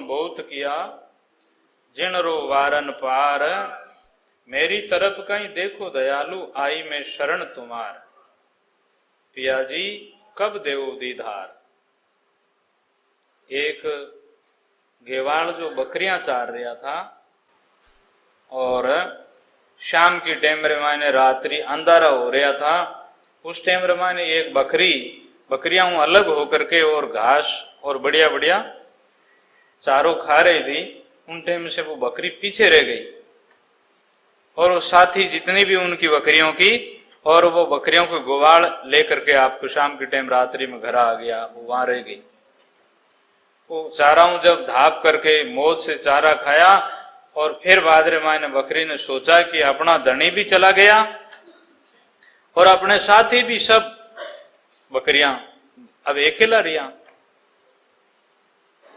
बहुत किया, जिन रो वारन पार, मेरी तरफ कहीं देखो दयालु, आई मैं शरण तुम्हार। पिया जी कब देवो दीधार। एक गेवाल जो बकरियां चार रहा था और शाम की टाइम रे माने रात्रि अंधारा हो रहा था, उस टाइम रे माने एक बकरियां अलग होकर के और घास और बढ़िया बढ़िया चारों खा रही थी। उन टाइम से वो बकरी पीछे रह गई और वो साथी जितनी भी उनकी बकरियों की, और वो बकरियों को गुवाड़ लेकर के आपको शाम के टाइम रात्रि में घर आ गया, वो वहां रह गई। वो चाराओं जब धाप करके मौज से चारा खाया और फिर बादरे माँ ने बकरी ने सोचा कि अपना धनी भी चला गया और अपने साथी भी सब बकरियां अब अकेला रिया।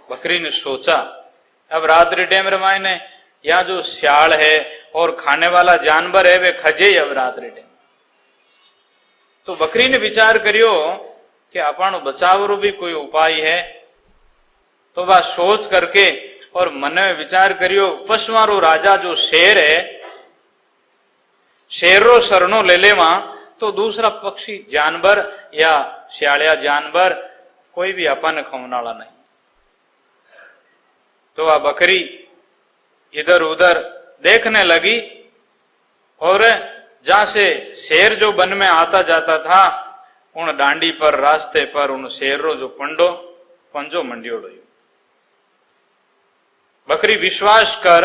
बकरी ने सोचा अब रात्रि टाइम रे माँ ने यहाँ जो सियाल है और खाने वाला जानवर है वे खजे अब रात्रि टाइम। तो बकरी ने विचार करियो कि अपन बचाव भी कोई उपाय है। तो वह सोच करके और मन में विचार करियो, पशुआरो राजा जो शेर है, शेरो शरणो ले ले वहां तो दूसरा पक्षी जानवर या सियालिया जानवर कोई भी अपन खाने वाला नहीं। तो वह बकरी इधर उधर देखने लगी और जहां से शेर जो वन में आता जाता था उन डांडी पर रास्ते पर उन शेरों जो पंजो मंडियोड़ो। बकरी विश्वास कर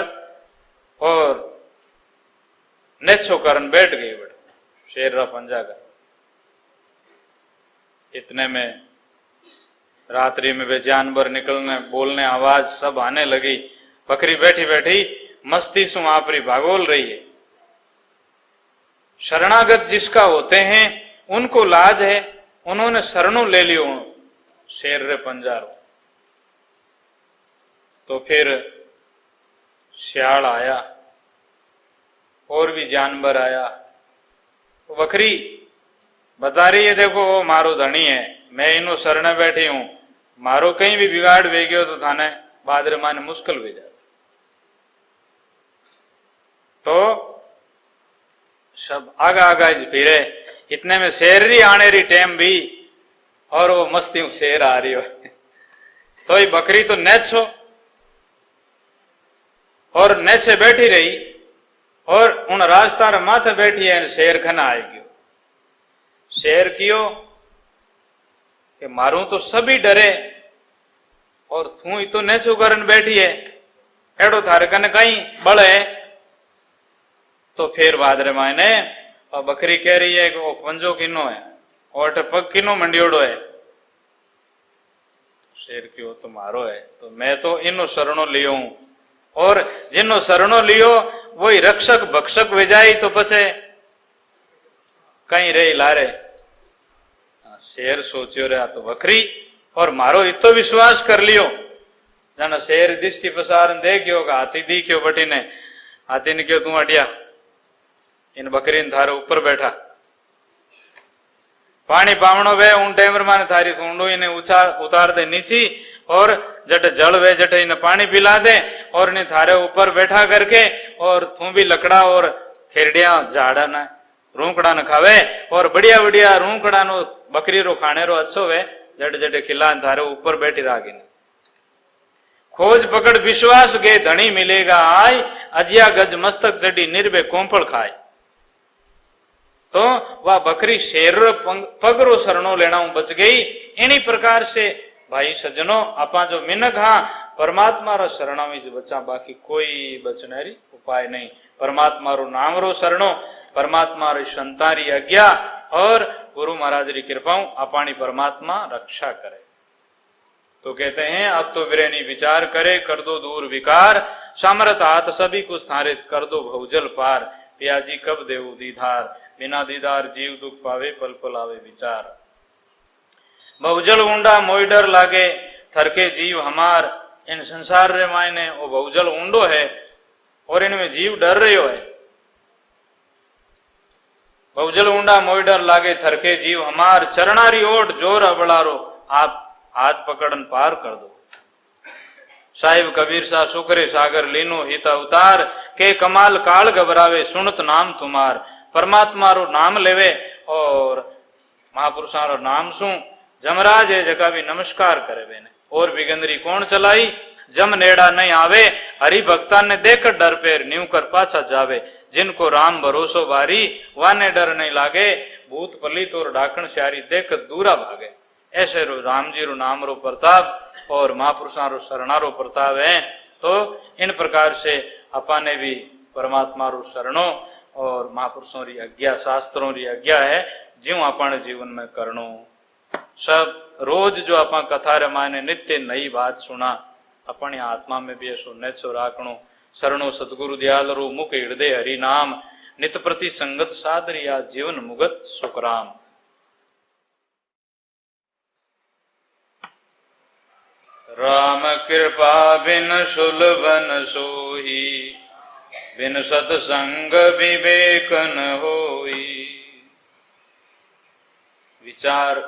और नेछो करन बैठ गई बड़े शेर रा पंजा कर। इतने में रात्रि में वे जानवर निकलने बोलने आवाज सब आने लगी। बकरी बैठी बैठी मस्ती से आपरी भागोल रही है। शरणागत जिसका होते हैं उनको लाज है, उन्होंने शरणों ले लियो शेर रे पंजारो। तो फिर सियाल आया और भी जानवर आया। तो बकरी बता रही है देखो वो मारो धनी है, मैं इनो शरण बैठी हूं, मारो कहीं भी बिगाड़ वे गयो तो थाने बादरे माने मुश्किल हो जाए। तो सब आगा आगा फिरे। इतने में शेर री आने री टाइम भी और वो मस्ती शेर आ रही हो। तो ये बकरी तो नेच हो और नेचे बैठी रही और उन रास्ता माथे बैठी है। शेर खना आएगी। शेर कियो कि मारू तो सभी डरे और तू ही तो नेचो करन बैठी है, एडो थारे कन कहीं बल है। तो फिर बादरे मायने और बकरी कह रही है कि वो पंजो किनो है और पग किनो मंडियोड़ो है। शेर की वो तो मारो है, तो मैं तो इनो शरणों लियो हूं और जिनो शरणों लियो वही रक्षक भक्षक वेजाई तो पछे कहीं रे लारे। शेर सोचियो रे तो बकरी और मारो इतो विश्वास कर लियो। जाना शेर दृष्टि प्रसार देखियो हाथी दिखियो बटी ने, हाथी ने क्यों तू अटिया इन बकरी ने थारे ऊपर बैठा पानी पावणो वे उन टाइम माने थारी सूंडो इन्हें उतार दे नीची और जट जल वे जट इन्हें पानी पिला दे और इन्हें थारे ऊपर बैठा करके और तू भी लकड़ा और खेरडिया झाड़ा न रूकड़ा न खावे और बढ़िया बढ़िया रूकड़ा नो बकरी रो खाने रो अच्छो वे जट जट खिला थारे ऊपर बैठी रागी ने। खोज पकड़ विश्वास गे धनी मिलेगा आय, अजिया गज मस्तक चढ़ी निर्भय कोंपल खाए। तो वह बकरी शेर पगरो शरणों लेना बच गई। इन्हीं प्रकार से भाई सज्जनों आपा जो मिनक हाँ परमात्मा रो शरणा में बचा, बाकी कोई बचनेरी उपाय नहीं। परमात्मा रो नाम रो शरणो, परमात्मा रो संतारी आज्ञा और गुरु महाराज री कृपाओं अपानी परमात्मा रक्षा करे। तो कहते हैं अब तो विरेनी विचार करे, कर दो दूर विकार, सामर्थ हाथ सभी को स्थारित कर दो भवजल पार। पिया जी कब देव दीधार, बिना दीदार जीव दुख पावे पल पल आवे विचार। बहुजल ऊंडा मोई डर लागे थरके जीव हमार। इन संसार रे मायने वो बहुजल ऊंडो है और इनमें जीव डर रहो है। बहुजल ऊंडा मोई डर लागे थरके जीव हमार, चरणारी ओट जोर अबड़ारो आप हाथ पकड़न पार कर दो। साहिब कबीर सा सुकरे सागर लीनो हित अवतार के कमाल काल घबरावे सुनत नाम तुम्हार। परमात्मा रो नाम लेवे और महापुरुषा रो नाम सु जमराज है जगह भी नमस्कार करे बेने। और बिगंदरी कौन चलाई जम नेड़ा नहीं आवे हरि भक्ता ने देकर डर पेर न्यू कर पाछा जावे। जिनको राम भरोसो बारी वाने डर नहीं लागे भूत पलित और डाकण श्यारी देख दूरा भागे। ऐसे रो राम जी रो नाम रो प्रताप और महापुरुषा रो शरणा रो प्रताप है। तो इन प्रकार से अपा ने भी परमात्मा रो शरणो और महापुरुषों री आज्ञा शास्त्रों री आज्ञा है ज्यों अपन जीवन में करनो। सब रोज जो अपा कथा रे माने नित्य नई बात सुना अपनी आत्मा में भी ऐसो नेचो राखणो। शरणो सतगुरु दयाल रो मुख हृदय हरि नाम नित प्रति संगत सादरिया जीवन मुगत सुखराम। राम कृपा बिन सुलभन सोही बिन सत्संग विवेक न होई। विचार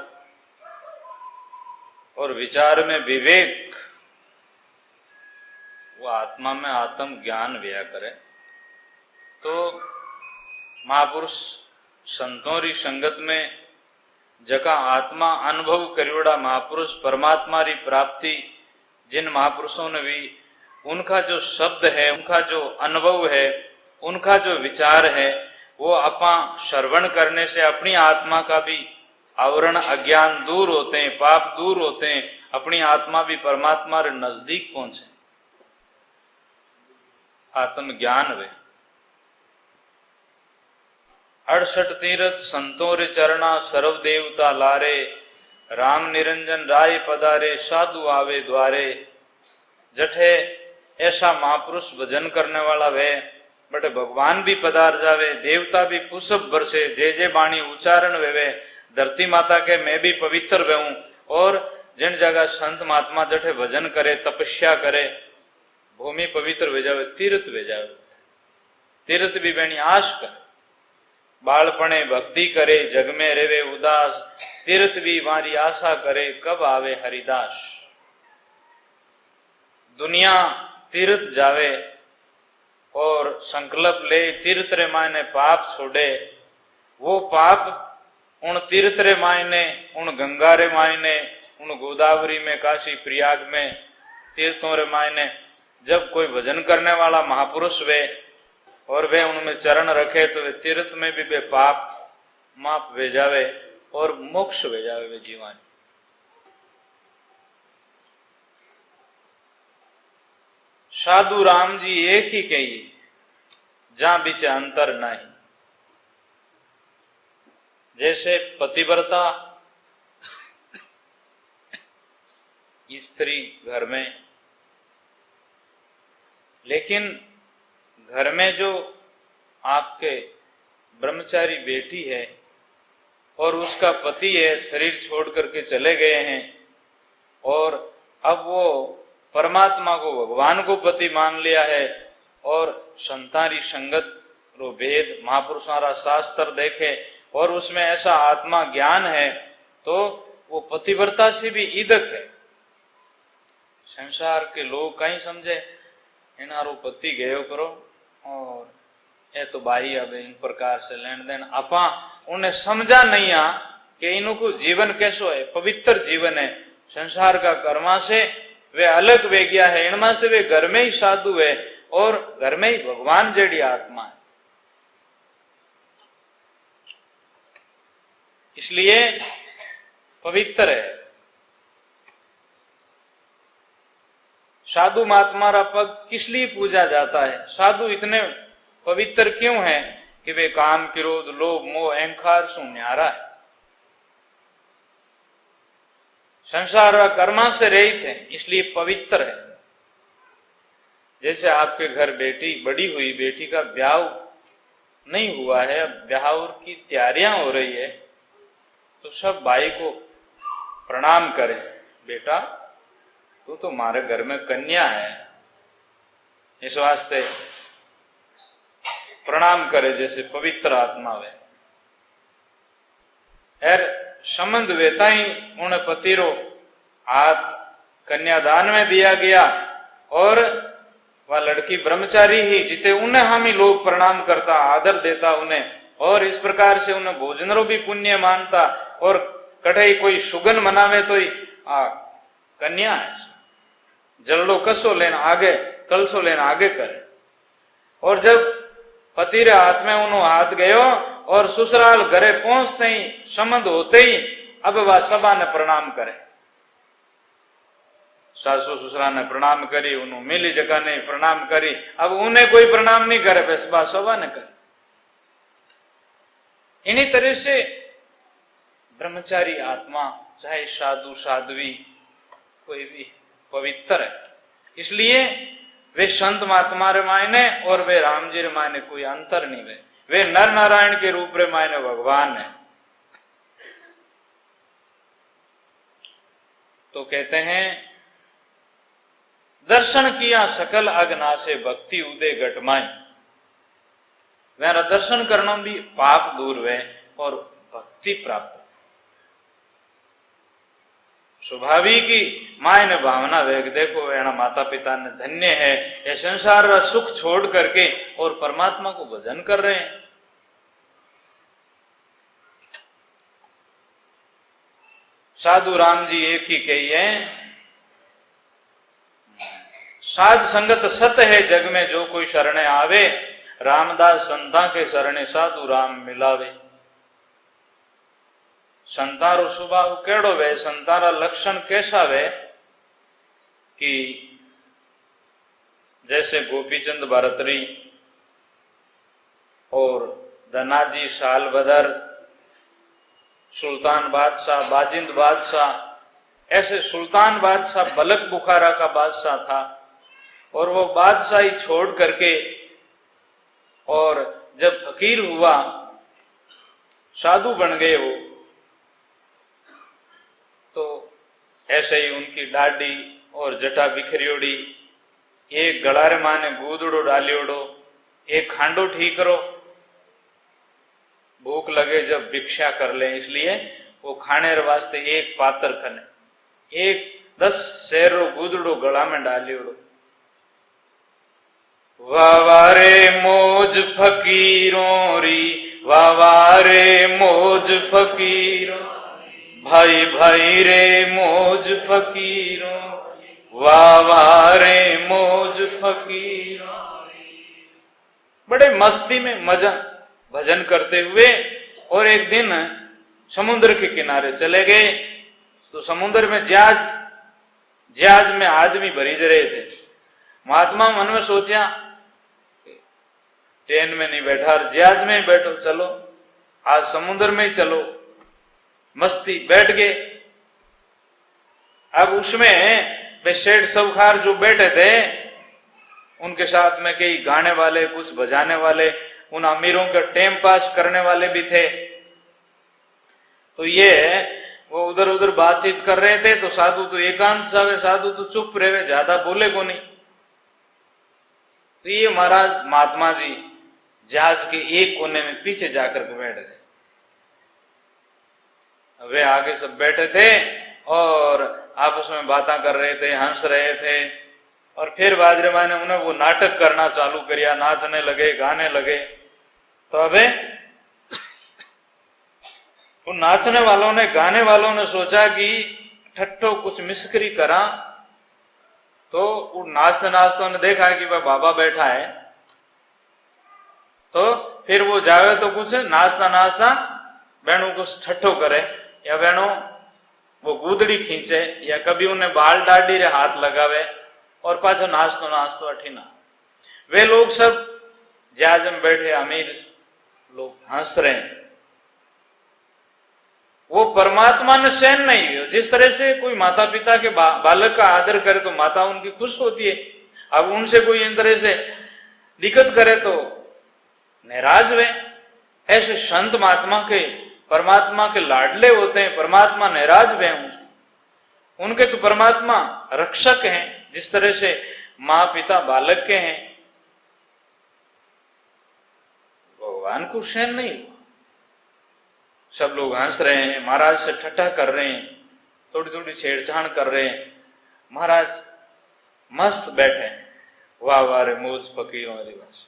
और विचार में विवेक वो आत्मा में आत्म ज्ञान व्या करे। तो महापुरुष संतों री संगत में जका आत्मा अनुभव करियोड़ा महापुरुष परमात्मा री प्राप्ति जिन महापुरुषों ने भी उनका जो शब्द है उनका जो अनुभव है उनका जो विचार है वो अपा श्रवण करने से अपनी आत्मा का भी आवरण अज्ञान दूर होते हैं पाप दूर होते हैं अपनी आत्मा भी परमात्मा रे नजदीक पहुंचे। आत्म ज्ञान वे 68 तीर्थ संतों रे चरणा सर्व देवता लारे राम निरंजन राय पधारे साधु आवे द्वारे। जठे ऐसा महापुरुष भजन करने वाला वे बटे भगवान भी पधार जावे देवता भी पुष्प बरसे जे बाणी उच्चारण वे धरती माता के मैं भी पवित्र रहूं। और जिन जगह संत महात्मा जठे भजन करे तपस्या करे भूमि पवित्र हो जावे तीर्थ हो जावे। तीर्थ भी बेनी आश करे बालपणे भक्ति करे जग में रेवे उदास तीर्थ भी मारी आशा करे कब आवे हरिदास। दुनिया तीर्थ जावे और संकल्प ले तीर्थ रे मायने पाप छोड़े वो पाप उन तीर्थ रे मायने उन गंगा रे मायने उन गोदावरी में काशी प्रयाग में तीर्थों रे मायने जब कोई भजन करने वाला महापुरुष वे और वे उनमें चरण रखे तो वे तीर्थ में भी वे पाप माप वे जावे और मोक्ष वे जावे वे जीवन। साधु राम जी एक ही कही जहां बीच अंतर नहीं। जैसे पतिव्रता स्त्री घर में लेकिन घर में जो आपके ब्रह्मचारी बेटी है और उसका पति है शरीर छोड़ करके चले गए हैं और अब वो परमात्मा को भगवान को पति मान लिया है और संतारी संगत रो भेद महापुरुषारा शास्त्र देखे और उसमें ऐसा आत्मा ज्ञान है तो वो पतिव्रता से भी ईदक है। संसार के लोग कहीं समझे इनारो पति गयो करो और ये तो भाई अब इन प्रकार से लेन देन अपा उन्हें समझा नहीं आ कि इनको जीवन कैसो है पवित्र जीवन है संसार का कर्मा से वे अलग वे गया है इनमें से वे घर में ही साधु है और घर में ही भगवान जेडी आत्मा है। इसलिए पवित्र है। साधु महात्मा का पग किस लिए पूजा जाता है? साधु इतने पवित्र क्यों हैं कि वे काम क्रोध लोभ मोह अहंकार से न्यारा है संसार व कर्मा से रहित है इसलिए पवित्र है। जैसे आपके घर बेटी बड़ी हुई बेटी का ब्याह नहीं हुआ है अब ब्याह की तैयारियां हो रही है तो सब भाई को प्रणाम करें बेटा तू तो हमारे घर में कन्या है इस वास्ते प्रणाम करे जैसे पवित्र आत्मा वे एर संबंध वेता ही उन्हें पतिरो हाथ कन्यादान में दिया गया और वह लड़की ब्रह्मचारी ही जिते उन्हें हम ही लोग प्रणाम करता, आदर देता उन्हें, और इस प्रकार से उन्हें भोजनरो भी पुण्य मानता, और कठई कोई सुगन मनावे तो कन्या है, जलडो कसो लेना आगे, कलसो लेना आगे करे। और जब पति रे हाथ में उन्हों हाथ गयो और ससुराल घरे पहुंचते ही संबंध होते ही अब वह सभा ने प्रणाम करे, सासू ससुरा ने प्रणाम करी, उन्होंने मिली जगह ने प्रणाम करी, अब उन्हें कोई प्रणाम नहीं करे, बस बात सभा ने करे। इन्हीं तरह से ब्रह्मचारी आत्मा चाहे साधु साध्वी कोई भी पवित्र है, इसलिए वे संत महात्मा रे मायने और वे राम जी रे मायने कोई अंतर नहीं, वे नर नारायण के रूप रे मायने भगवान है। तो कहते हैं दर्शन किया सकल अगना से भक्ति उदय घटमाई, मेरा दर्शन करना भी पाप दूर हुए और भक्ति प्राप्त। स्वाभाविक की मायने भावना वे देखो वेणा माता पिता ने धन्य है, ये संसार का सुख छोड़ करके और परमात्मा को भजन कर रहे हैं। साधु राम जी एक ही कही है, साध संगत सत है जग में जो कोई शरणे आवे, रामदास संता के शरणे साधु राम मिलावे। संतारो स्वभाव केड़ो वे, संतारा लक्षण कैसा वे कि जैसे गोपीचंद भारतरी और धनाजी सालबदर, सुल्तान बादशाह, बाजिंद बादशाह, ऐसे सुल्तान बादशाह बलक बुखारा का बादशाह था और वो बादशाही छोड़ करके और जब फकीर हुआ, साधु बन गए वो, तो ऐसे ही उनकी दाढ़ी और जटा बिखरियोड़ी, एक गड़ारे माने गुदड़ो डालियोड़ो, एक खांडो ठीक करो, भूख लगे जब भिक्षा कर ले, इसलिए वो खाने वास्ते एक पात्र खने, एक 10 शेरो गुदड़ो गला में डालियोड़ो। वावारे मौज फकीरों री, वावारे मौज फकीरों, भाई भाई रे मौज फकीरों, वावारे मौज फकीरों। बड़े मस्ती में मजा भजन करते हुए और एक दिन समुद्र के किनारे चले गए, तो समुद्र में जहाज में आदमी भरीज रहे थे। महात्मा मन में सोचा ट्रेन में नहीं बैठा, जहाज में ही बैठो, चलो आज समुद्र में ही चलो, मस्ती, बैठ गए। अब उसमें वे सेठ सौखार जो बैठे थे, उनके साथ में कई गाने वाले, कुछ बजाने वाले, उन अमीरों के टाइम पास करने वाले भी थे। तो ये वो उधर उधर बातचीत कर रहे थे, तो साधु तो एकांत सावे, साधु तो चुप रहे, ज्यादा बोले को नहीं। तो ये महाराज महात्मा जी जहाज के एक कोने में पीछे जाकर के बैठ गए, वे आगे सब बैठे थे और आपस में बातें कर रहे थे, हंस रहे थे। और फिर बाजरेमा ने उन्हें वो नाटक करना चालू किया, नाचने लगे, गाने लगे। तो अबे उन नाचने वालों ने, गाने वालों ने सोचा कि ठट्ठो कुछ मिस्करी करा, तो वो नाचते नाचते उन्हें देखा कि वह बाबा बैठा है, तो फिर वो जावे तो कुछ नाचता नाचता बहनों कुछ ठट्ठो करे, या बहनों वो गुदड़ी खींचे, या कभी उन्हें बाल डाडी रे हाथ लगावे और पाछो नाचतो नाचतो अठीना। वे लोग सब जहाज में बैठे अमीर लोग हंस रहे हैं। वो परमात्मा ने सहन नहीं हुआ। जिस तरह से कोई माता पिता के बालक का आदर करे तो माता उनकी खुश होती है, अब उनसे कोई इन तरह से दिक्कत करे तो नाराज हुए। ऐसे संत महात्मा के, परमात्मा के लाडले होते हैं, परमात्मा नाराज हुए उनके तो परमात्मा रक्षक हैं, जिस तरह से माँ पिता बालक के हैं। भगवान को सहन नहीं हुआ। सब लोग हंस रहे हैं, महाराज से ठट्ठा कर रहे हैं, थोड़ी थोड़ी छेड़छाड़ कर रहे हैं। महाराज मस्त बैठे हैं। वाह वाह रे मौज फकीरों वाली बात।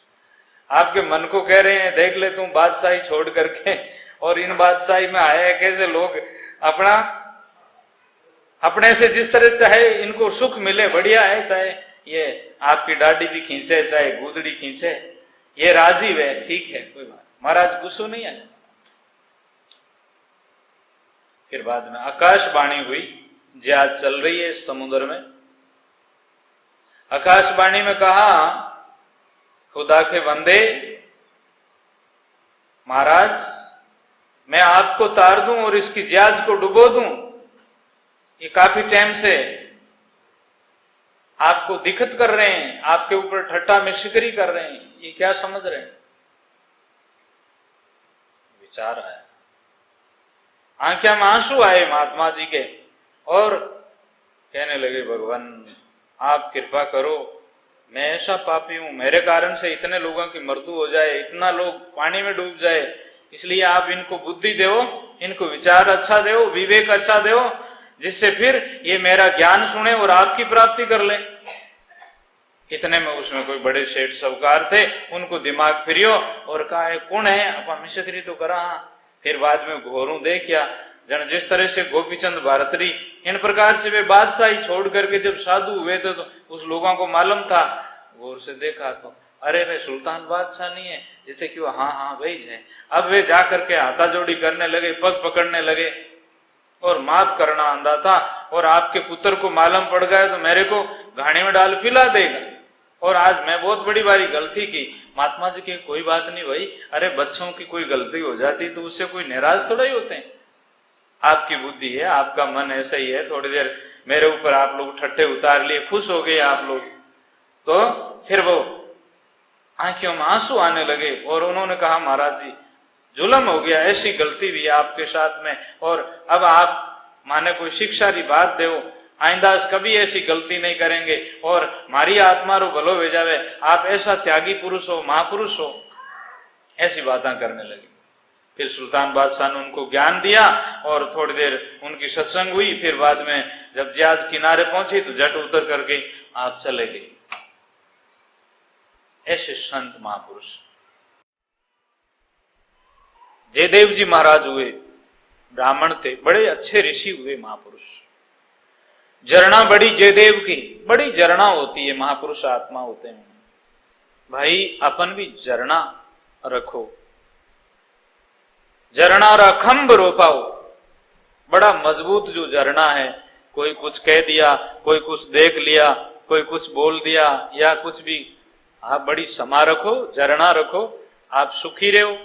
आपके मन को कह रहे हैं देख ले तुम बादशाही छोड़ करके और इन बादशाही में आए हैं। कैसे लोग अपना अपने से जिस तरह चाहे इनको सुख मिले बढ़िया है, चाहे ये आपकी दाढ़ी भी खींचे चाहे गुदड़ी खींचे, ये राजीव है, ठीक है कोई बात। महाराज गुस्सो नहीं आया। फिर बाद में आकाशवाणी हुई, जहाज चल रही है समुद्र में। आकाशवाणी में कहा खुदा के बंदे, महाराज मैं आपको तार दूं और इसकी जहाज को डुबो दूं, ये काफी टाइम से आपको दिक्कत कर रहे हैं, आपके ऊपर ठट्टा में शिकरी कर रहे हैं, ये क्या समझ रहे हैं? विचार आया, आंखों में आंसू आए महात्मा जी के और कहने लगे भगवान आप कृपा करो, मैं ऐसा पापी हूं, मेरे कारण से इतने लोगों की मृत्यु हो जाए, इतना लोग पानी में डूब जाए, इसलिए आप इनको बुद्धि दो, इनको विचार अच्छा दो, विवेक अच्छा दो, जिससे फिर ये मेरा ज्ञान सुने और आपकी प्राप्ति कर ले। इतने में उसमें कोई बड़े सेठ साहूकार थे, उनको दिमाग फिरियो और कहा है कौन है अपा मिशकरी तो करा। फिर बाद में घोरू देखिया जन जिस तरह से गोपीचंद भारतरी इन प्रकार से वे बादशाही छोड़ करके जब साधु हुए थे तो उस लोगों को मालूम था। गौर से देखा तो अरे वे सुल्तान बादशाह नहीं है जिसे क्यों, हाँ हाँ वही है। अब वे जाकर के हाथा जोड़ी करने लगे, पग पकड़ने लगे और माफ करना आंदा था। और आपके पुत्र को मालूम पड़ गया तो मेरे को घाणी में डाल पिला देगा। और आज मैं बहुत बड़ी बारी गलती की। महात्मा जी की कोई बात नहीं भाई, अरे बच्चों की कोई गलती हो जाती तो उससे कोई नाराज थोड़ा ही होते हैं। आपकी बुद्धि है, आपका मन ऐसा ही है, थोड़ी देर मेरे ऊपर आप लोग ठट्ठे उतार लिए, खुश हो गए आप लोग, तो फिर वो आंखों में आंसू आने लगे और उन्होंने कहा महाराज जी जुल्म हो गया, ऐसी गलती भी आपके साथ में, और अब आप माने कोई शिक्षा की बात दो, आइंदा कभी ऐसी गलती नहीं करेंगे और हमारी आत्मा रो भलो हो जावे, आप ऐसा त्यागी पुरुष हो, महापुरुष हो, ऐसी बातें करने लगी। फिर सुल्तान बादशाह ने उनको ज्ञान दिया और थोड़ी देर उनकी सत्संग हुई। फिर बाद में जब जहाज किनारे पहुंची तो झट उतर करके आप चले गए। ऐसे संत महापुरुष जयदेव जी महाराज हुए, ब्राह्मण थे, बड़े अच्छे ऋषि हुए महापुरुष। जरना बड़ी जयदेव की, बड़ी जरना होती है, महापुरुष आत्मा होते हैं। भाई अपन भी जरना रखो, जरना रखम्ब रोपाओ। बड़ा मजबूत जो जरना है, कोई कुछ कह दिया, कोई कुछ देख लिया, कोई कुछ बोल दिया या कुछ भी, आप बड़ी समा रखो, जरना रखो, आप सुखी रहो।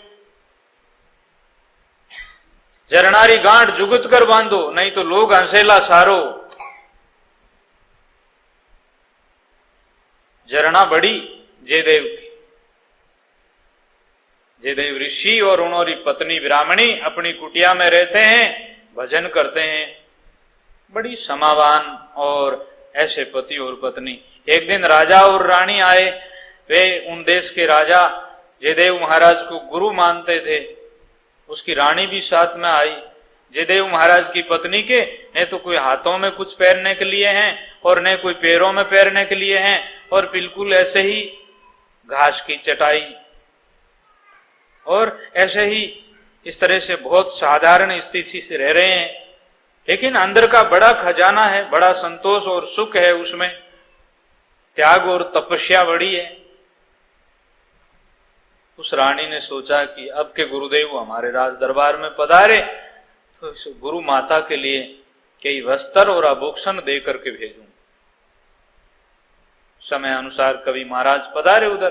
जरनारी गांठ जुगत कर बांधो, नहीं तो लोग हंसेला सारो। जरना बड़ी जयदेव की। जयदेव ऋषि और उन्होंने पत्नी ब्राह्मणी अपनी कुटिया में रहते हैं, भजन करते हैं, बड़ी समावान और ऐसे पति और पत्नी। एक दिन राजा और रानी आए, वे उन देश के राजा जयदेव महाराज को गुरु मानते थे, उसकी रानी भी साथ में आई। जयदेव महाराज की पत्नी के न तो कोई हाथों में कुछ पहनने के लिए हैं और न कोई पैरों में पहनने के लिए हैं, और बिल्कुल ऐसे ही घास की चटाई और ऐसे ही इस तरह से बहुत साधारण स्थिति से रह रहे हैं, लेकिन अंदर का बड़ा खजाना है, बड़ा संतोष और सुख है उसमें, त्याग और तपस्या बड़ी है। उस रानी ने सोचा कि अब के गुरुदेव हमारे राज दरबार में पधारे तो इस गुरु माता के लिए कई वस्त्र और आभूषण दे करके भेजूं। समय अनुसार कभी महाराज पधारे उधर,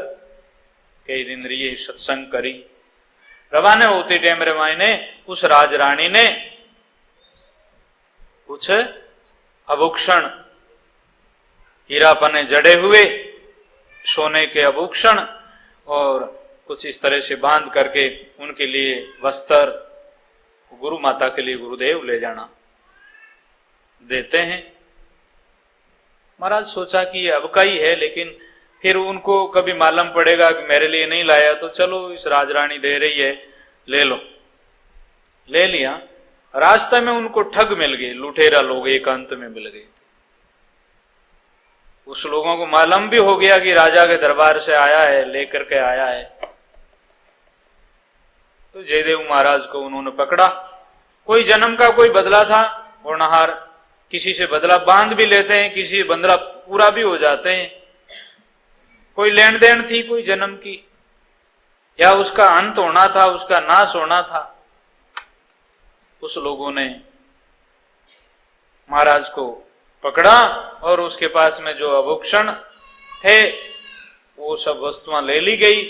कई दिन रहिए, सत्संग करी। रवाना होते टाइम रमाई उस राज रानी ने कुछ आभूषण, हीरा पन्ने जड़े हुए सोने के आभूषण और कुछ इस तरह से बांध करके उनके लिए वस्त्र, गुरु माता के लिए गुरुदेव ले जाना देते हैं। महाराज सोचा कि ये अब का ही है, लेकिन फिर उनको कभी मालूम पड़ेगा कि मेरे लिए नहीं लाया तो चलो इस राजरानी दे रही है, ले लो। ले लिया। रास्ते में उनको ठग मिल गए, लुटेरा लोग एकांत में मिल गए। उस लोगों को मालूम भी हो गया कि राजा के दरबार से आया है, लेकर के आया है। तो जयदेव महाराज को उन्होंने पकड़ा। कोई जन्म का कोई बदला था, होनहार किसी से बदला बांध भी लेते हैं, किसी से बदला पूरा भी हो जाते हैं। कोई लेन देन थी कोई जन्म की, या उसका अंत होना था, उसका नाश होना था। उस लोगों ने महाराज को पकड़ा और उसके पास में जो आभूषण थे वो सब वस्तुएं ले ली गई।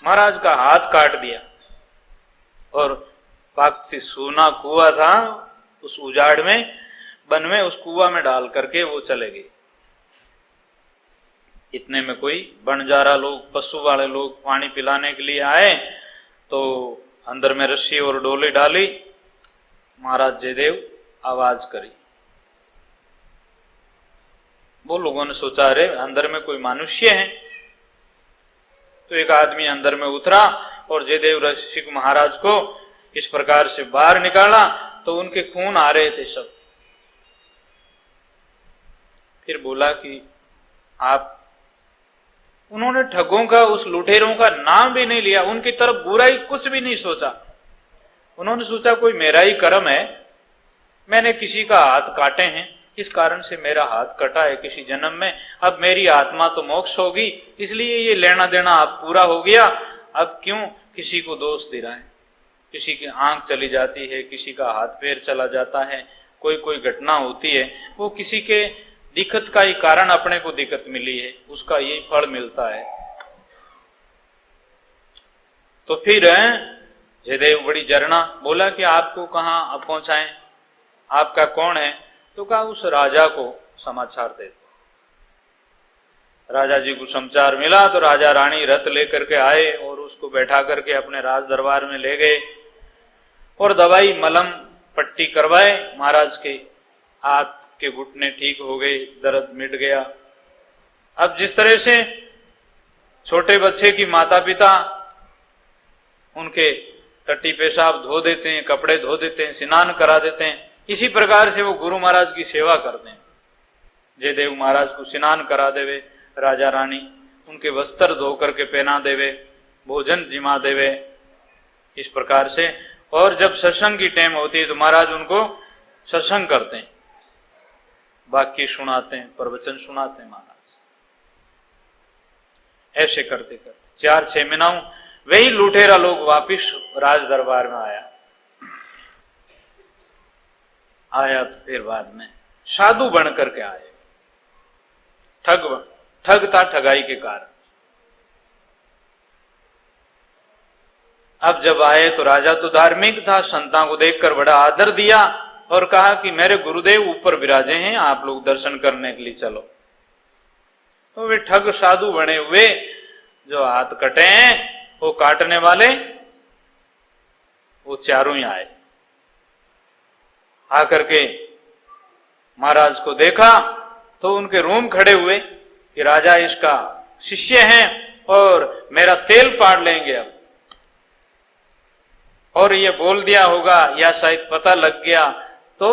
महाराज का हाथ काट दिया और पाक से सोना कुआं था उस उजाड़ में, वन में, उस कुआं में डाल करके वो चले गए। इतने में कोई बंजारा लोग, पशु वाले लोग पानी पिलाने के लिए आए, तो अंदर में रस्सी और डोली डाली। महाराज जयदेव आवाज करी। वो लोगों ने सोचा अरे अंदर में कोई मनुष्य है। तो एक आदमी अंदर में उतरा और जयदेव ऋषि महाराज को इस प्रकार से बाहर निकाला, तो उनके खून आ रहे थे सब। फिर बोला कि आप, उन्होंने ठगों का, उस लुटेरों का नाम भी नहीं लिया, उनकी तरफ बुराई कुछ भी नहीं सोचा। उन्होंने सोचा कोई मेरा ही कर्म है, मैंने किसी का हाथ काटे हैं, इस कारण से मेरा हाथ कटा है किसी जन्म में, अब मेरी आत्मा तो मोक्ष होगी, इसलिए ये लेना देना अब पूरा हो गया। अब क्यों किसी को दोष दे रहा है? किसी की आंख चली जाती है, किसी का हाथ पैर चला जाता है, कोई कोई घटना होती है, वो किसी के दिक्कत का ही कारण अपने को दिक्कत मिली है, उसका यही फल मिलता है। तो फिर जयदेव बड़ी जरना बोला कि आपको कहाँ पहुंचाएं, आपका कौन है? तो कहा उस राजा को समाचार दे दो। राजा जी को समाचार मिला तो राजा रानी रथ लेकर के आए और उसको बैठा करके अपने राज दरबार में ले गए और दवाई मलम पट्टी करवाए। महाराज के हाथ के घुटने ठीक हो गए, दर्द मिट गया। अब जिस तरह से छोटे बच्चे की माता पिता उनके टट्टी पेशाब धो देते हैं, कपड़े धो देते हैं, स्नान करा देते हैं, इसी प्रकार से वो गुरु महाराज की सेवा करते हैं। जयदेव महाराज को स्नान करा देवे राजा रानी, उनके वस्त्र धो करके पहना देवे, भोजन जिमा देवे, इस प्रकार से। और जब सत्संग की टाइम होती है तो महाराज उनको सत्संग करते हैं, वाक्य सुनाते हैं, प्रवचन सुनाते हैं महाराज। ऐसे करते करते 4-6 महीनों वही लुटेरा लोग वापिस राज दरबार में आया। तो फिर बाद में साधु बन करके आए। ठग था ठगाई के कारण। अब जब आए तो राजा तो धार्मिक था, संतां को देखकर बड़ा आदर दिया और कहा कि मेरे गुरुदेव ऊपर विराजे हैं, आप लोग दर्शन करने के लिए चलो। तो वे ठग साधु बने हुए, जो हाथ कटे हैं वो काटने वाले, वो चारों ही आए। आकर के महाराज को देखा तो उनके रूम खड़े हुए कि राजा इसका शिष्य हैं और मेरा तेल पाड़ लेंगे अब। और ये बोल दिया होगा या शायद पता लग गया तो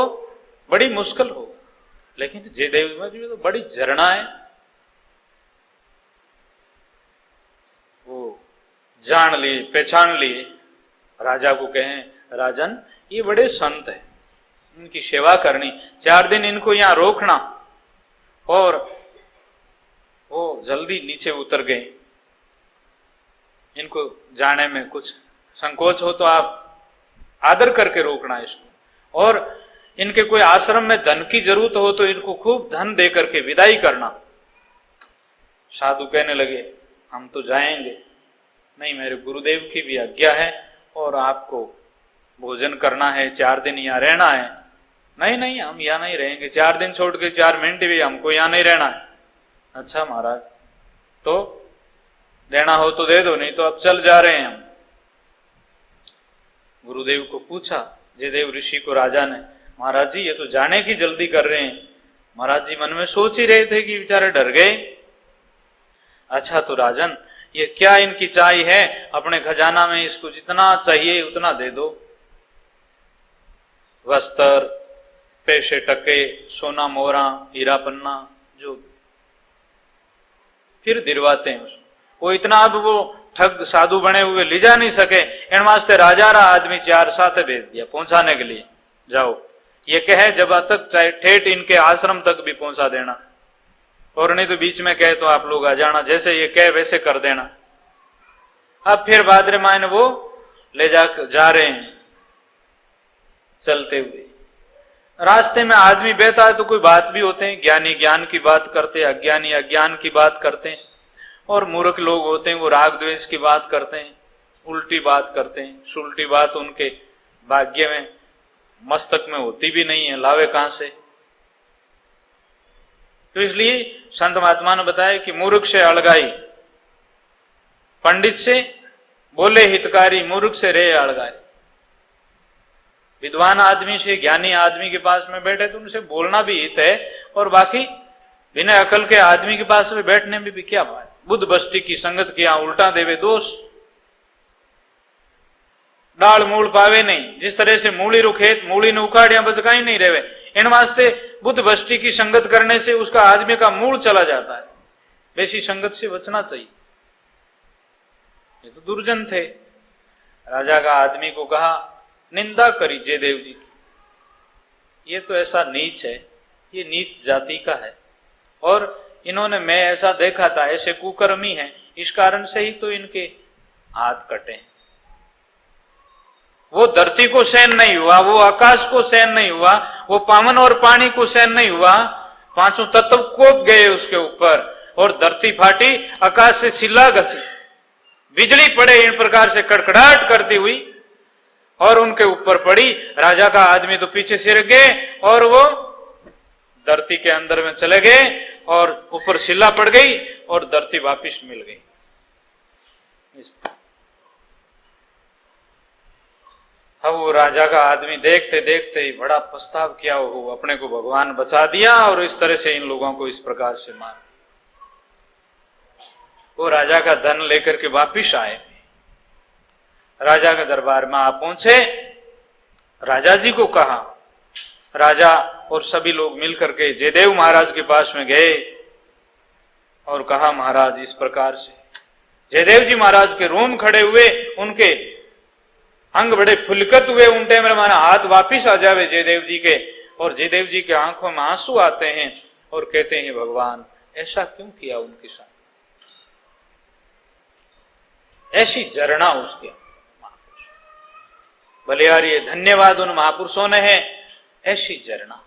बड़ी मुश्किल हो। लेकिन जयदेव में तो बड़ी झरना है, वो जान लिए, पहचान लिए। राजा को कहें राजन ये बड़े संत है, इनकी सेवा करनी, 4 दिन इनको यहां रोकना। और वो जल्दी नीचे उतर गए। इनको जाने में कुछ संकोच हो तो आप आदर करके रोकना इसको। और इनके कोई आश्रम में धन की जरूरत हो तो इनको खूब धन दे करके विदाई करना। साधु कहने लगे हम तो जाएंगे, नहीं मेरे गुरुदेव की भी आज्ञा है और आपको भोजन करना है, 4 दिन यहाँ रहना है। नहीं नहीं हम यहाँ नहीं रहेंगे, 4 दिन छोड़ के 4 मिनट भी हमको यहाँ नहीं रहना है। अच्छा महाराज तो देना हो तो दे दो, नहीं तो अब चल जा रहे हैं हम। गुरुदेव को पूछा जयदेव ऋषि को राजा ने, महाराज जी ये तो जाने की जल्दी कर रहे हैं। महाराज जी मन में सोच ही रहे थे कि बेचारे डर गए। अच्छा तो राजन ये क्या इनकी चाय है, अपने खजाना में इसको जितना चाहिए उतना दे दो। वस्त्र, पैसे टके, सोना मोहरा, हीरा पन्ना, जो फिर दिलवाते हैं उसको। वो इतना अब वो ठग साधु बने हुए ले जा नहीं सके, इन वास्ते राजा रा आदमी 4 साथ भेज दिया पहुंचाने के लिए, जाओ ये कहे जब तक चाहे ठेठ इनके आश्रम तक भी पहुंचा देना, और नहीं तो बीच में कहे तो आप लोग आ जाना, जैसे ये कहे वैसे कर देना। अब फिर भाद्र माह वो ले जा रहे हैं चलते हुए। रास्ते में आदमी बैठा है तो कोई बात भी होते हैं, ज्ञानी ज्ञान की बात करते हैं, अज्ञानी अज्ञान की बात करते हैं, और मूर्ख लोग होते हैं वो राग द्वेष की बात करते हैं, उल्टी बात करते हैं। सुलटी बात उनके भाग्य में मस्तक में होती भी नहीं है, लावे कहां से। तो इसलिए संत महात्मा ने बताया कि मूर्ख से अलगाई, पंडित से बोले हितकारी, मूर्ख से रे अलगाई। विद्वान आदमी से, ज्ञानी आदमी के पास में बैठे तो उनसे बोलना भी हित है, और बाकी बिना अकल के आदमी के पास में बैठने में भी क्या बात। बुद्ध बस्ती की संगत किया उल्टा देवे दोष, डाल मूल पावे नहीं। जिस तरह से मूली रुखेत मूली ने उखाड़िया बचका ही नहीं रहे, इन वास्ते बुद्ध बस्ती की संगत करने से उसका आदमी का मूल चला जाता है। वैसी संगत से बचना चाहिए। ये तो दुर्जन थे। राजा का आदमी को कहा निंदा करी जयदेव जी की, ये तो ऐसा नीच है, ये नीच जाति का है, और इन्होंने, मैं ऐसा देखा था, ऐसे कुकर्मी हैं, इस कारण से ही तो इनके हाथ कटे। वो धरती को सहन नहीं हुआ, वो आकाश को सहन नहीं हुआ, वो पावन और पानी को सहन नहीं हुआ, पांचों तत्व कोप गए उसके ऊपर, और धरती फाटी, आकाश से शिला घसी, बिजली पड़े इन प्रकार से कड़कड़ाहट करती हुई और उनके ऊपर पड़ी। राजा का आदमी तो पीछे सिर गए और वो धरती के अंदर में चले गए, और ऊपर शिला पड़ गई और धरती वापिस मिल गई। अब वो राजा का आदमी देखते देखते ही बड़ा पछताव किया, हो अपने को भगवान बचा दिया और इस तरह से इन लोगों को इस प्रकार से मार। वो राजा का धन लेकर के वापिस आए, राजा के दरबार में आ पहुंचे, राजा जी को कहा। राजा और सभी लोग मिलकर के जयदेव महाराज के पास में गए और कहा महाराज इस प्रकार से। जयदेव जी महाराज के रोम खड़े हुए, उनके अंग बड़े फुलकत हुए, उन टाइम हमारा हाथ वापिस आ जावे जयदेव जी के, और जयदेव जी के आंखों में आंसू आते हैं और कहते हैं भगवान ऐसा क्यों किया उनके साथ। ऐसी झरना उसके बलियारी, धन्यवाद उन महापुरुषों ने है, ऐसी झरना।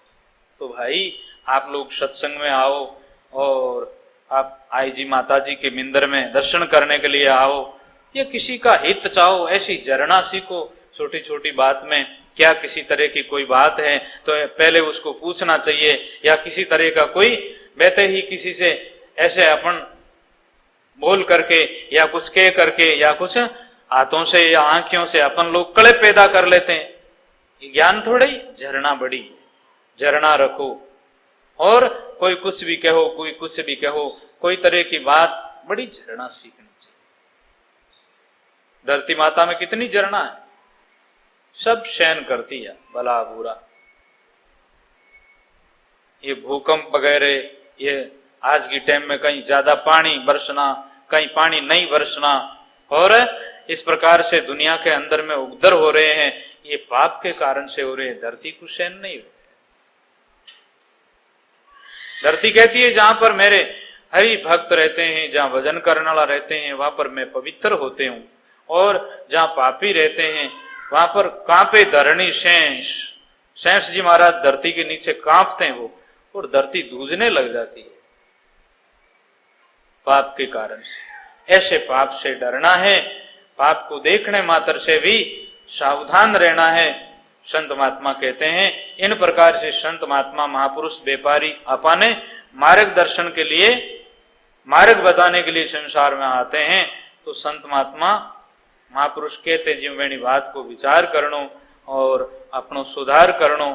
तो भाई आप लोग सत्संग में आओ, और आप आई जी माता जी के मंदिर में दर्शन करने के लिए आओ, या किसी का हित चाहो, ऐसी झरना सीखो। छोटी छोटी बात में क्या किसी तरह की कोई बात है तो पहले उसको पूछना चाहिए, या किसी तरह का कोई बैठे ही किसी से ऐसे अपन बोल करके या कुछ कह करके या कुछ हाथों से या आंखों से अपन लोग कले पैदा कर लेते हैं। ज्ञान थोड़े ही, झरना बड़ी, झरना रखो, और कोई कुछ भी कहो, कोई कुछ भी कहो, कोई तरह की बात, बड़ी झरना सीखनी चाहिए। धरती माता में कितनी झरना है, सब सहन करती है, भला बुरा। ये भूकंप वगैरह, ये आज की टाइम में कहीं ज्यादा पानी बरसना, कहीं पानी नहीं बरसना, और इस प्रकार से दुनिया के अंदर में उद्धार हो रहे हैं, ये पाप के कारण से हो रहे हैं। धरती को सहन नहीं हो। धरती कहती है जहां पर मेरे हरि भक्त रहते हैं, जहां भजन करने वाला रहते हैं, वहां पर मैं पवित्र होते हूं, और जहां पापी रहते हैं वहां पर कांपे धरणी शेष। शेष जी महाराज धरती के नीचे कांपते हैं वो, और धरती धूजने लग जाती है पाप के कारण से। ऐसे पाप से डरना है, पाप को देखने मात्र से भी सावधान रहना है। संत महात्मा कहते हैं, इन प्रकार से संत महात्मा महापुरुष व्यापारी अपने मार्गदर्शन के लिए, मार्ग बताने के लिए संसार में आते हैं। तो संत महात्मा महापुरुष कहते जिन वेणी बात को विचार करनो और अपनो सुधार करनो।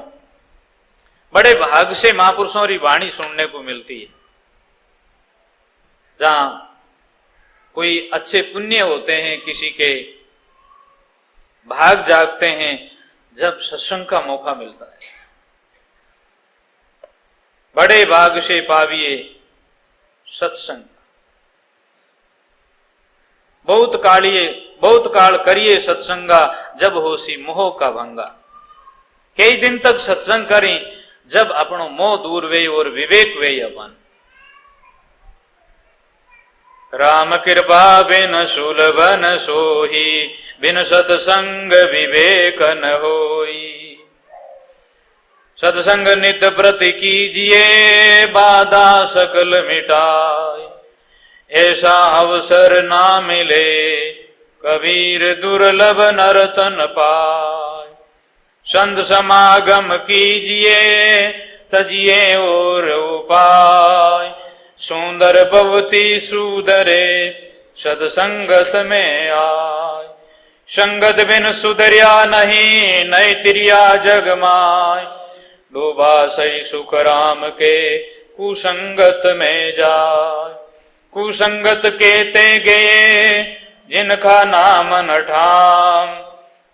बड़े भाग से महापुरुषों की वाणी सुनने को मिलती है। जहां कोई अच्छे पुण्य होते हैं, किसी के भाग जागते हैं जब सत्संग का मौका मिलता है। बड़े भाग से पाविए सत्संग, बहुत काल करिए सत्संगा, जब होसी मोह का भंगा। कई दिन तक सत्संग करी जब अपनो मोह दूर वे और विवेक वे अपन। राम कृपा बिन सुलभ न सोही, बिन सत्संग विवेक न होई। सत्संग नित प्रति कीजिए, बाधा सकल मिटाए। ऐसा अवसर ना मिले, कबीर दुर्लभ नरतन पाए। संत समागम कीजिए, तजिए और उपाय। सुंदर भवती सुधरे, सदसंगत में आय। संगत बिन सुधरिया नहीं, नैतिरिया जग माय। डूबा सही सुख राम के, कुसंगत में जाय। कुसंगत केते गए, जिनका नाम न ठाम।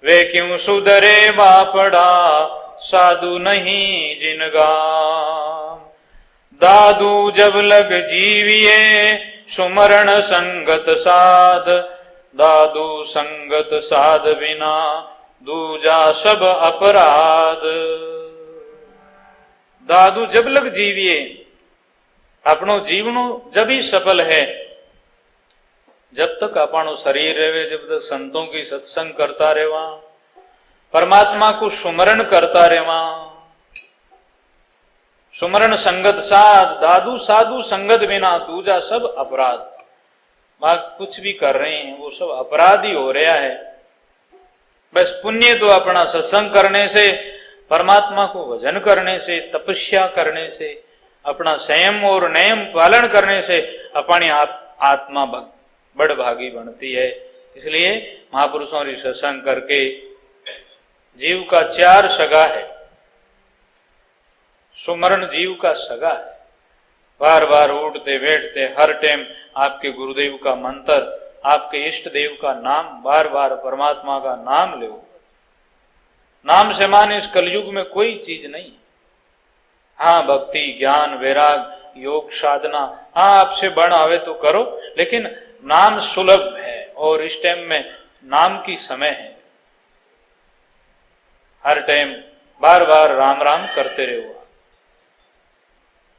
वे क्यों सुधरे बापड़ा, साधु नहीं जिन गाम। दादू जब लग जीविए, सुमरण संगत साध। दादू संगत साध बिना, दूजा सब अपराध। दादू जब लग जीविए, अपनो जीवनो जब ही सफल है जब तक अपनो शरीर रहे, जब तक संतों की सत्संग करता रहेवा, परमात्मा को सुमरण करता रहेवा। सुमरण संगत साध, दादू साधु संगत बिना, दूजा सब अपराध। बात कुछ भी कर रहे हैं वो सब अपराध ही हो रहा है। बस पुण्य तो अपना सत्संग करने से, परमात्मा को भजन करने से, तपस्या करने से, अपना संयम और नियम पालन करने से अपनी आत्मा बड़ भागी बनती है। इसलिए महापुरुषों की सत्संग करके जीव का चार सगा है। सुमरण जीव का सगा है। बार बार उठते बैठते हर टाइम आपके गुरुदेव का मंत्र, आपके इष्ट देव का नाम, बार बार परमात्मा का नाम लो। नाम से मान इस कलयुग में कोई चीज नहीं। हाँ, भक्ति, ज्ञान, वैराग, योग, साधना, हाँ आपसे बड़ आवे तो करो, लेकिन नाम सुलभ है और इस टाइम में नाम की समय है। हर टाइम बार बार राम राम करते रहो।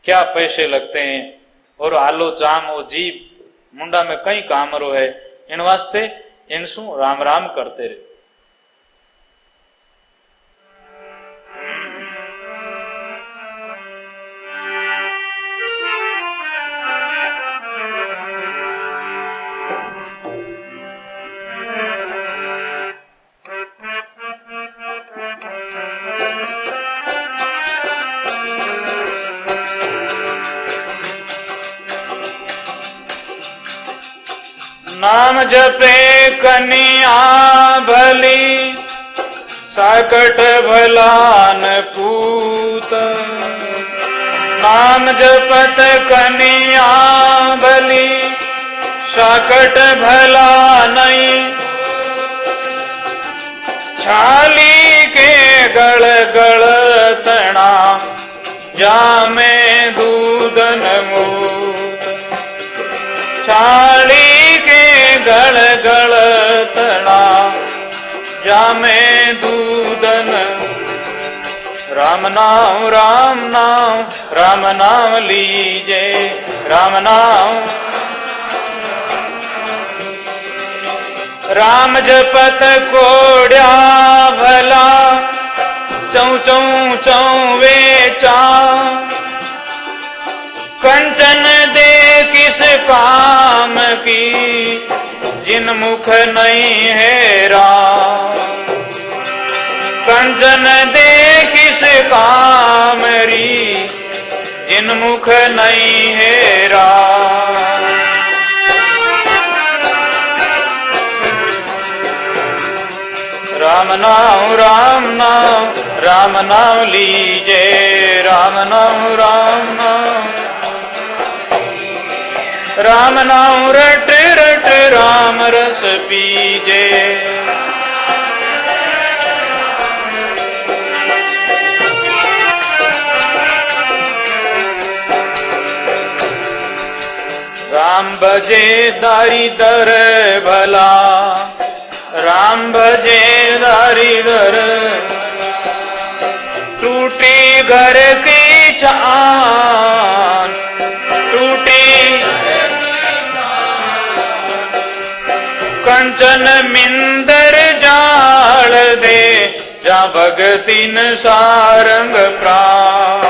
क्या पैसे लगते हैं और आलो चाम और जीव मुंडा में कई कामरो है, इन वास्ते इनसु राम राम करते रहो। नाम जपे कन्या भली, साकट भलान पूत। नाम जपत कन्या भली, साकट भला नहीं। छाली के गल गल तना, जामे दूधन मूत। छाली गल गल तना, जामे दूधन। राम नाम राम नाम, राम नाम लीजे, राम नाम। राम जपत कोड्या भला, चौ चौ चौ वेचा। कंचन दे किस काम की, जिन मुख नहीं है राम। कंचन दे किस काम री, जिन मुख नहीं है राम। राम नाम राम नाम, राम नाम लीजे, राम नाम राम नाम। राम नाम रट रट राम रस पीजे। राम राम भजे दारिदर भला, राम भजे दारिदर, टूटी घर की चान, टूटी कंचन मिंदर जाल दे, जा भगतिन सारंग प्राण,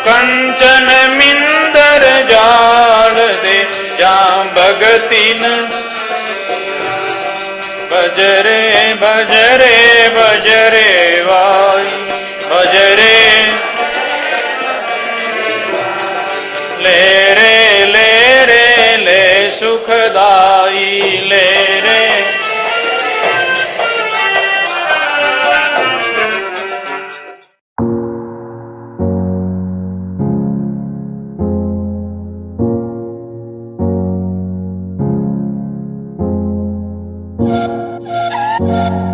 कंचन मिंदर जाल दे, जा भगतिन, बजरे बजरे बजरे वाई, बजरे ले रे ले सुखदाई, ले रे Yeah.